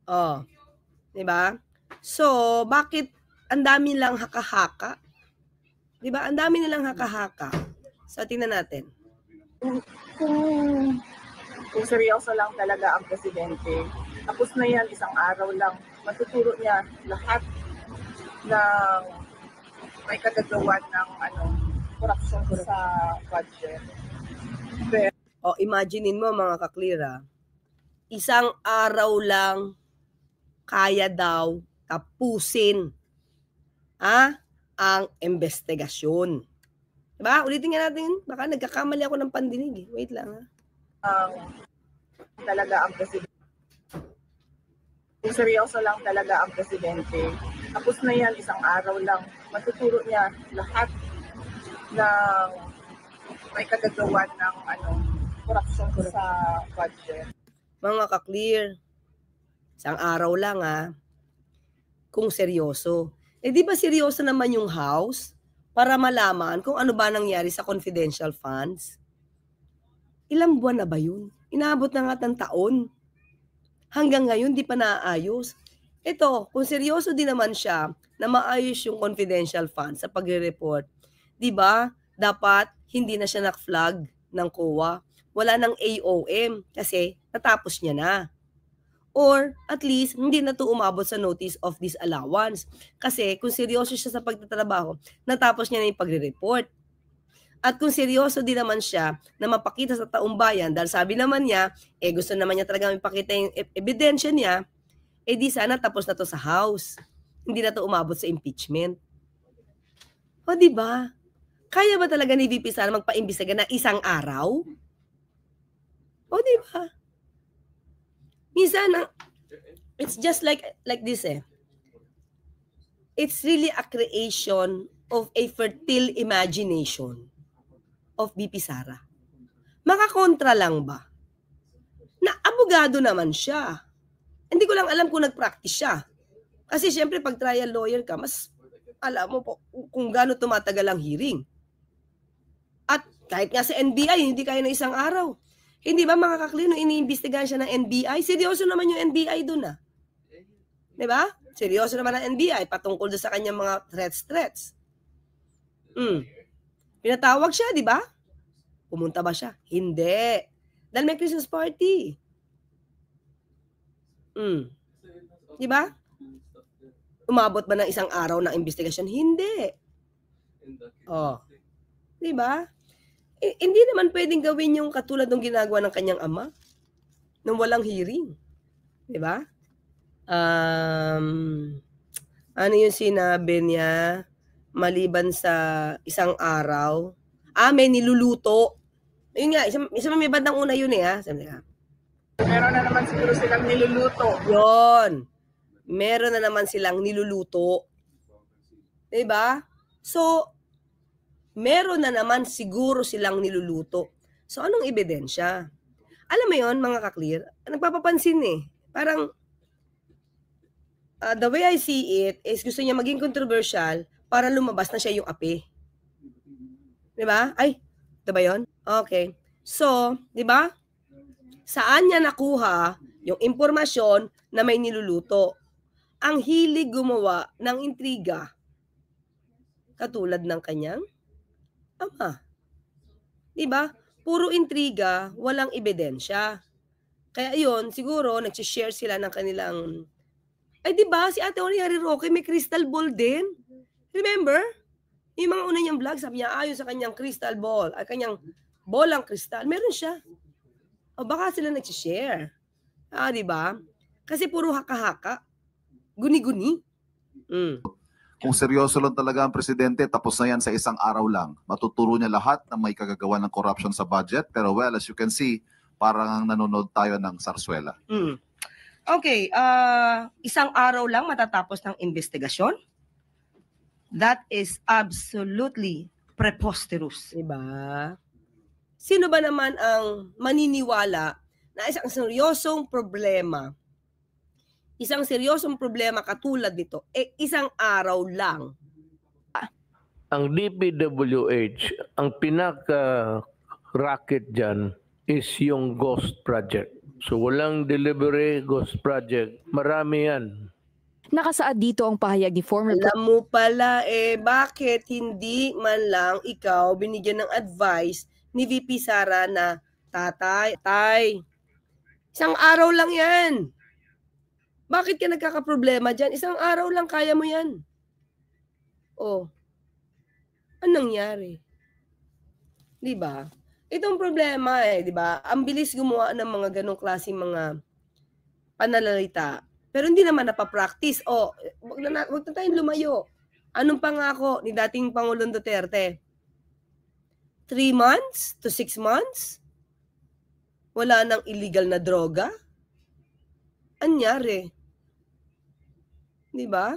Oh, 'di ba? So, bakit ang dami lang haka-haka? 'Di ba? Ang dami nilang haka-haka. So, tingnan natin. Kung seryoso lang talaga ang presidente, tapos na yan, isang araw lang, matuturo niya lahat ng may kagagawan ng korupsyon sa budget. O, imaginein mo mga kaklira, isang araw lang kaya daw tapusin ang investigasyon. Diba? Ulitin nga natin, baka nagkakamali ako ng pandinig. Wait lang Talaga ang presidente. Kung seryoso lang talaga ang presidente, tapos na yan, isang araw lang, matuturo niya lahat ng may kagagawan ng korupsyon sa budget. Mga ka-clear, isang araw lang kung seryoso. Di ba seryoso naman yung House para malaman kung ano ba nangyari sa confidential funds? Ilang buwan na ba yun? Inaabot na nga ng taon. Hanggang ngayon, di pa naayos. Ito, kung seryoso din naman siya na maayos yung confidential funds sa pagre-report, di ba, dapat hindi na siya nak-flag ng COA. Wala ng AOM kasi natapos niya na. Or at least, hindi na to umabot sa notice of disallowance. Kasi kung seryoso siya sa pagtatrabaho, natapos niya na yung pagre-report. At kung seryoso din naman siya na mapakita sa taong bayan, dahil sabi naman niya, gusto naman niya talaga ipakita yung ebidensya niya, di sana tapos na to sa House. Hindi na to umabot sa impeachment. O di ba? Kaya ba talaga ni VP Sara magpaimbestiga na isang araw? O di ba? Minsan, it's just like this It's really a creation of a fertile imagination of VP Sara. Makakontra lang ba? Na abogado naman siya. Hindi ko lang alam kung nag-practice siya. Kasi syempre pag trial lawyer ka, mas alam mo po kung gaano tumatagal ang hearing. At kahit nga sa NBI, hindi kaya na isang araw. Hindi ba mga kaklino, iniimbestigahan siya ng NBI? Seryoso naman yung NBI doon Diba? Seryoso naman ang NBI patungkol doon sa kanyang mga threats. Pinatawag siya, di ba? Pumunta ba siya? Hindi. Dahil may Christmas party. Di ba? Umabot ba ng isang araw ng investigasyon? Hindi. Di ba? Hindi naman pwedeng gawin yung katulad ng ginagawa ng kanyang ama nung walang hearing. Di ba? Ano yung sinabi niya maliban sa isang araw? May niluluto. Yun nga, isa may bandang una yun sabi nga. Meron na naman siguro silang niluluto. Yun. Meron na naman silang niluluto. Diba? So, meron na naman siguro silang niluluto. So, anong ebidensya? Alam mo yun, mga ka-clear, nagpapapansin Parang, the way I see it is gusto niya maging controversial para lumabas na siya yung api. Diba? Diba yun? Okay. So, diba? Saan niya nakuha yung impormasyon na may niluluto? Ang hilig gumawa ng intriga. Katulad ng kanyang ama. Diba? Puro intriga, walang ebidensya. Kaya yun, siguro, nagsishare sila ng kanilang... diba? Si Ate Harry Roque may crystal ball din. Remember? Yung mga una niyang vlog, sabi niya, ayon sa kanyang crystal ball, ay kanyang bolang kristal, meron siya. O baka sila nagsishare. Diba? Kasi puro haka-haka. Guni-guni. Kung seryoso lang talaga ang presidente, tapos na yan sa isang araw lang. Matuturo niya lahat na may kagagawa ng corruption sa budget. Pero well, as you can see, parang nanonood tayo ng sarsuela. Okay, isang araw lang matatapos ng investigasyon? That is absolutely preposterous. Diba? Sino ba naman ang maniniwala na isang seryosong problema katulad nito, isang araw lang? Ang DPWH, ang pinaka-racket dyan is yung ghost project. So walang delivery ghost project. Marami yan. Nakasaad dito ang pahayag ni former Alam mo pala, bakit hindi man lang ikaw binigyan ng advice ni VP Sara na, Tay, isang araw lang yan. Bakit ka nagkakaproblema dyan? Isang araw lang kaya mo yan. Oh, anong nangyari? Di ba? Itong problema di ba? Ang bilis gumawa ng mga ganong klaseng mga pananalita. Pero hindi naman napapractice. Wag na tayong lumayo. Anong pangako ni dating Pangulong Duterte? 3 months to 6 months? Wala nang illegal na droga? Anyari? Di ba?